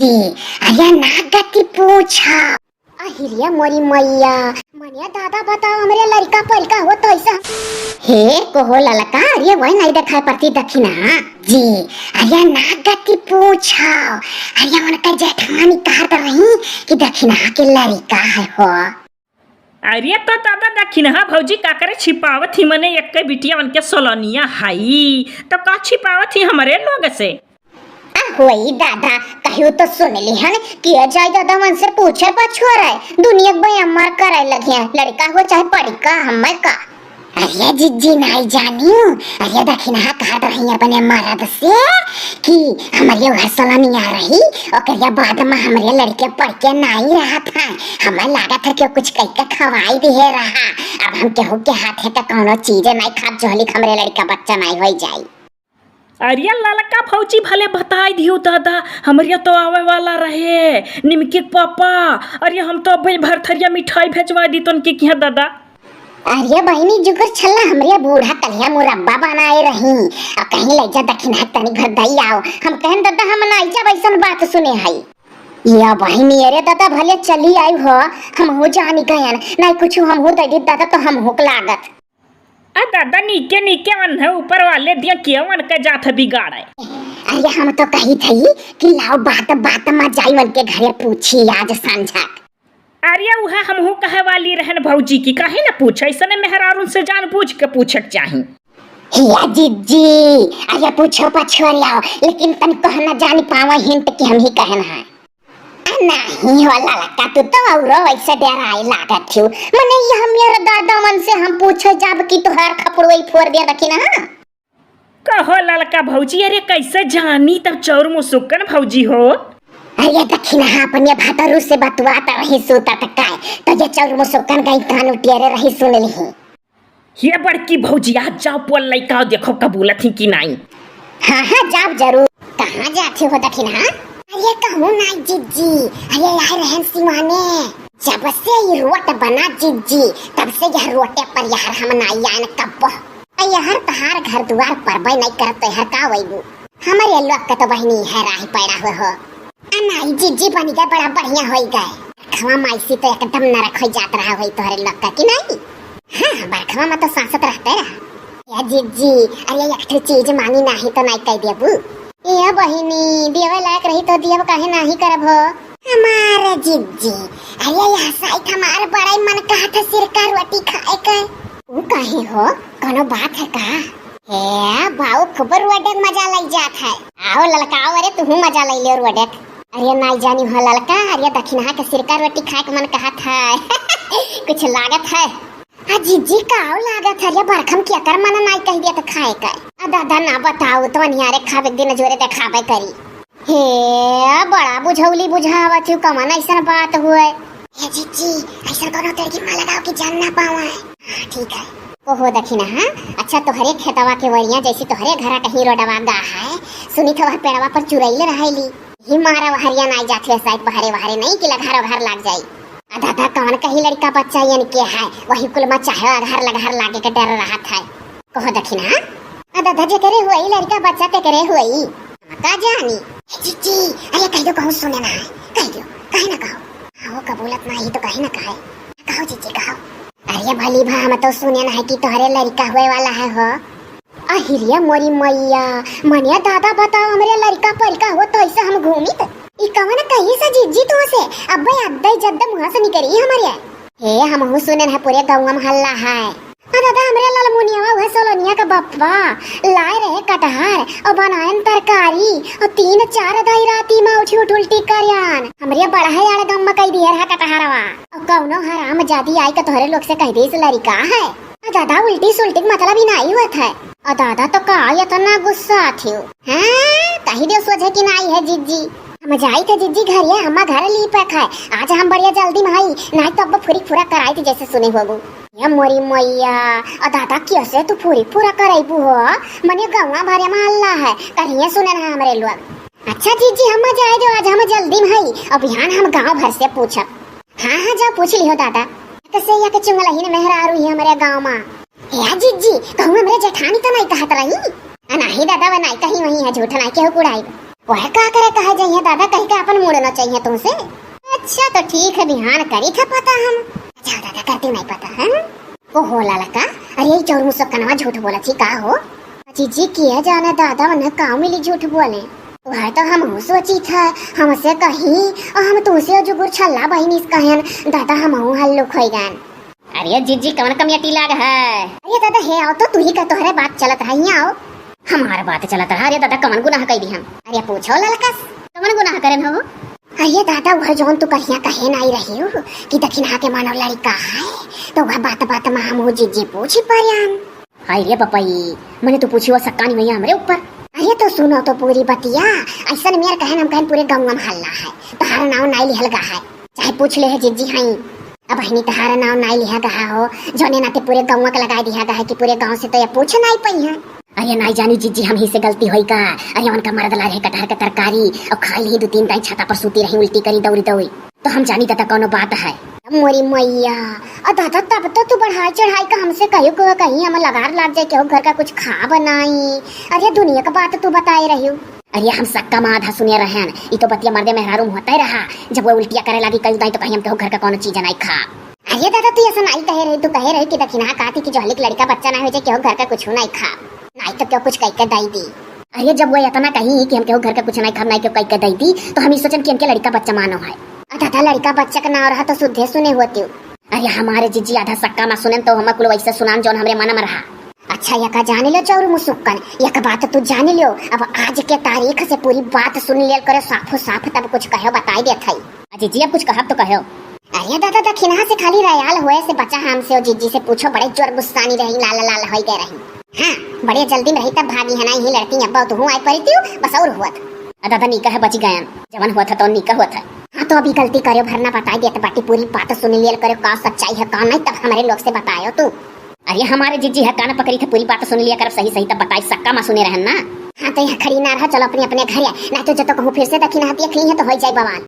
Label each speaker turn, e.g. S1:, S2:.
S1: अरे नागति पूछा अहिरिया मोरी मैया मनिया दादा बताओ हमरे लड़का परिका हो तो ऐसा हे कोहो ललका अरे वही नहीं देखा पड़ती दखिना जी। अरे नागति पूछा अरे उनका जेठानी कहा तो रही कि दखिना के लड़का है हो।
S2: अरे तो दादा दखिन हा भौजी का करे छिपावत ही मने एक बिटिया उनके सोलनिया हाई तो का छिपावत ही हमारे लोग से
S1: वही दादा कहियो तो सुन ली हन किया जाए दादा मन से पूछे पछुआ रहे दुनिया भाई अमर करे लगे लड़का हो चाहे पड़का हमें का। अरे जिज्जी नहीं जानियो अरे दखिना कहा रही अपने मर्द से कि हमारे वह सोलनिया रही और बाद में हमारे लड़के पढ़ के नहीं रहा था हमें लगा था कि कुछ कह के खवाई दे रहा अब हम केहू के हाथ है तो कौनो चीजें नहीं खा जोहली हमारे लड़का बच्चा नहीं हो जाये।
S2: अरे ललका फौजी भले बताई दियो दादा हमारे तो आवे वाला रहे निमकी पापा अरे हम तो भाई भरथरिया मिठाई भेजवा दी तो उनके क्या दादा।
S1: अरे बहनी जुगर छल्ला हमरे बूढ़ा कलिया मुरब्बा बनाए रही और कहीं ले जा दखिना तनी घर दई आओ हम कहन दादा हम ना आइजा वैसन बात सुने हई या बहनी अरे दादा भले चली आई हो हम हो जानी गयन नहीं कुछ हम हो दे दादा तो हम होक लागत
S2: दादा नीके नीके मन है ऊपर वाले दिया क्यों मन के जात बिगाड़े।
S1: अरे हम तो कही थी कि लाओ बात बात में जाई मन के घरे पूछी आज संझा।
S2: अरे वह हम हो कहे वाली रहन भौजी की काहे ना पूछे इसने मेहरारून से जान पूछ के पूछक चाही
S1: या जीजी अरे पूछो पछो लाओ लेकिन तन कहना जानी पावा हिंट कि हम ही कहना है नहीं वाला लगा तू तो और वैसे डराई लागत थियो मने ये मेरा दादा मन से हम पूछे जब की तोहार खपड़ोई फोड़ दे दखिना
S2: कहो ललका भौजी अरे कैसे जानी तब चौर मुसुकन भौजी हो।
S1: अरे दखिना अपने भातरू से बतवाता रही सूता टकाए तो ये चौर मुसुकन गई कान उटियारे रही सुन ली
S2: ये बड़की भौजी आज जाओ पोल लइका देखो कबूलत ही कि नहीं।
S1: हां जाब जरूर कहां जाते हो दखिना अरे कहूँ ना जिज्जी अरे यार रहन सिमाने जब से ये रोट बना जिज्जी तब से यह रोटे पर यार हम नहीं आए कब यार तहार घर द्वार पर भाई नहीं करते है का वैबू हमारे लोग का तो बहनी है राही पैदा हुए हो नहीं जिज्जी बन गए बड़ा बढ़िया हो गए खवा माइसी तो एकदम नरक हो जात रहा हुई तोहरे लोग का कि नहीं। हाँ बरखवा में तो सांसत रहते रहा या जिज्जी अरे एक चीज मानी नहीं तो नहीं कह देबू ये बहिनी देवे लायक रही तो दिया काहे नहीं करब हो हमारे जिज्जी अरे यहाँ साइड हमारे बड़ा मन कहा था सिरका रोटी खाए के वो काहे हो कोनो बात है का हे बाऊ खूब रोडक मजा लग जात है आओ ललका अरे तू मजा ले ले रोडक अरे नहीं जानी हो ललका अरे दक्षिणा के सिरका रोटी खाए के मन कहा था कुछ लागत है जिज्जी काव लागत है बरखम क्या कर मन नहीं कह दिया तो खाए का दादा ना बताओ तो निहारे खावे दिन जोरे ते खावे करी हे बड़ा बुझौली बुझावा छु कमन ऐसा बात हुए हे जिज्जी ऐसा कोनो तड़की में लगाओ कि जान ना पावे ठीक है ओहो दखिना हां अच्छा तोहरे खेतवा के वरिया जैसे तोहरे घरा कहीं रोडवा गा है सुनी तो वह पेड़वा पर चुरैले रहैली ही मारा वहरिया नहीं जाथे साइड बहरे बहरे नहीं कि लघार घर लाग जाई दादा कौन कही लड़का बच्चा यान के है वही कुल में चाहे घर लागे के डर रहा था कहो दखिना दादा जे करे हुई लड़का बच्चा ते करे हुई का जानी जी अरे कह दो कहूँ सुने ना कह दो कहे ना कहो कबूलत नहीं तो कहे ना कहो जी कहो अरे भली भा हम तो सुने ना कि तोहरे लड़का हुए वाला है हो अहिरिया मोरी मैया मनिया दादा बताओ हमरे लड़का परिका हो तो ऐसा हम घूमी तो ई कवन कहीं सा जिज्जी तो से अब्बे अद्दै जद्द मुंह से निकली हमारे हे हम हो सुने है पूरे गांव में हल्ला है दादा हमरे लाल मुनिया वह सोलनिया का बप्पा लाए रहे कटहर और बनायन तरकारी और 3-4 दाई राती में उठी उल्टी करयान हमरे बड़ा है यार गम में कई दियर है कटहरवा और कौनो हराम जादी आई का तोहरे लोग से कह दे इस लड़का है दादा उल्टी सुल्टी मतलब ही नहीं हुआ था और दादा तो का इतना गुस्सा थियो हैं कही दे सोचे कि नहीं है जिज्जी हम जाई थे जिज्जी घर ये हम घर ली पे खाए आज हम बढ़िया जल्दी में आई नहीं तो अब पूरी पूरा कराई थी जैसे सुने होबू ये मोरी मैया और दादा कैसे तू पूरी पूरा कराईबू हो मने गाँव भरे में हल्ला है कहीं सुने ना हमारे लोग अच्छा जीजी हम जाए जो आज हम जल्दी में आई और बिहान हम गाँव भर से पूछब हाँ जाओ पूछ लियो दादा कैसे या के चुंगला ही ने मेहरारू ही हमारे गाँव में या जीजी कहूँ हमरे जेठानी तो नहीं कहत रही नहीं दादा वो नहीं कहीं वही है झूठ नहीं केहू कुड़ाई वह का करे कहे जाइए दादा, कहीं का अपन मुड़ना चाहिए तुमसे। अच्छा तो ठीक है, ध्यान करी था पता हम। अच्छा दादा करती नहीं पता है। ओ हो लाला का, अरे चौर मुसक कनवा झूठ बोला थी का हो। जीजी किया जाना दादा उन्हें काऊ मिली झूठ बोले। वह तो हम सोची था हमसे कहीं और हम तुमसे जो गुर छल्ला बहनी कहन दादा हम हल्लू खोई गन। अरे जीजी कौन कमियाटी लाग है। अरे दादा हे आओ तो तू ही का तोहरे बात चलत है, यहाँ आओ। हमारा बात चलत है। अरे दादा कमन गुनाह कई दी हम। अरे पूछो ललकस कमन गुनाह करन हो। अरे दादा वह जोन तू कहिया कहे नहीं रही हो कि दक्षिणा के मानव लड़का है, तो वह बात बात में हम जीजी पूछी परियान। हाय रे पपई, मैंने तो पूछी वो सक्का नहीं भैया हमरे ऊपर। अरे तो सुनो तो पूरी बतिया। ऐसा मेरे कहन हम कहन पूरे गाँव में हल्ला है, तहारा नाव नहीं लिहल गा है, चाहे पूछ ले है जीजी हई। अब बहनी तहारा नाव नहीं लिहा गा हो, जोने नाते पूरे गाँव का लगा दिया गा है कि पूरे गाँव से तो ये पूछ नहीं पाई है। अरे नहीं जानी जीजी हम ही से गलती हुई का। अरे उनका मर्द ला रहे कटहर का तरकारी और खा ली 2-3 दाई छाता पर सूती रही, उल्टी करी दौड़ी दौड़ी, तो हम जानी तथा कौनो बात है। मोरी मैया दादा तब तो तू बढ़ाई चढ़ाई का हमसे कहियो कहीं हम लगार लाग जाए केहू घर का कुछ खा बनाई। अरे दुनिया का बात तू बताए रही। अरे हम सक्का में आधा सुने रहन, ये तो बतिया मर्दे मेहरारू होता ही रहा। जब वो उल्टिया करे लगी कल दाई तो कहीं हम केहू घर का कोनो चीज नहीं खा। अरे दादा तू ऐसा नहीं कहे रही, तू कहे रही कि दक्षिणा कहती कि जोहलिक लड़का बच्चा ना हो जाए केहू घर का कुछ नहीं खा, नहीं तो क्यों कुछ कह के दई दी। अरे जब वो इतना कही कि हम केहू घर का कुछ नहीं खा नहीं क्यों कह के दई दी, तो हम सोचन कि हमके लड़का बच्चा मानो है। दादा लड़का बच्चा का ना रहा तो शुद्धे सुने होती। अरे हमारे जीजी आधा सक्का में सुने तो हम कुल वैसे सुनाम जोन हमरे मन में रहा। अच्छा यका जान लो चौरू मुसुक्कन, यक बात तू जान लो। अब आज के तारीख से पूरी बात सुन लिया करे साफो साफ, तब कुछ कहो बताई देत है। जीजी अब कुछ कहब तो कहो। अरे दादा दक्षिणा से खाली रयाल होए से बचा हमसे, और जीजी से पूछो बड़े जोर गुस्सानी रही, लाल लाल हो गए रही। हाँ बड़े जल्दी में रही तब भागी है नहीं लड़ती अब तो हूँ आई पड़ी थी बस और हुआ था। दादा निका है बची गयन, जवन हुआ था तो निका हुआ था। हाँ तो अभी गलती करो भरना बताई दिया बाटी पूरी बात सुन लिया करो का सच्चाई है का नहीं, तब हमारे लोग से बतायो तू। अरे हमारे जीजी है कान पकड़ी थे पूरी बात सुन लिया कर सही सही तब बताई सक्का में सुने रहन ना। हाँ तो यहाँ खड़ी ना रहा, चलो अपने अपने घर, नहीं तो जब तक कहूँ फिर से दक्षिणा हतिया खी है तो हो जाए बवाल।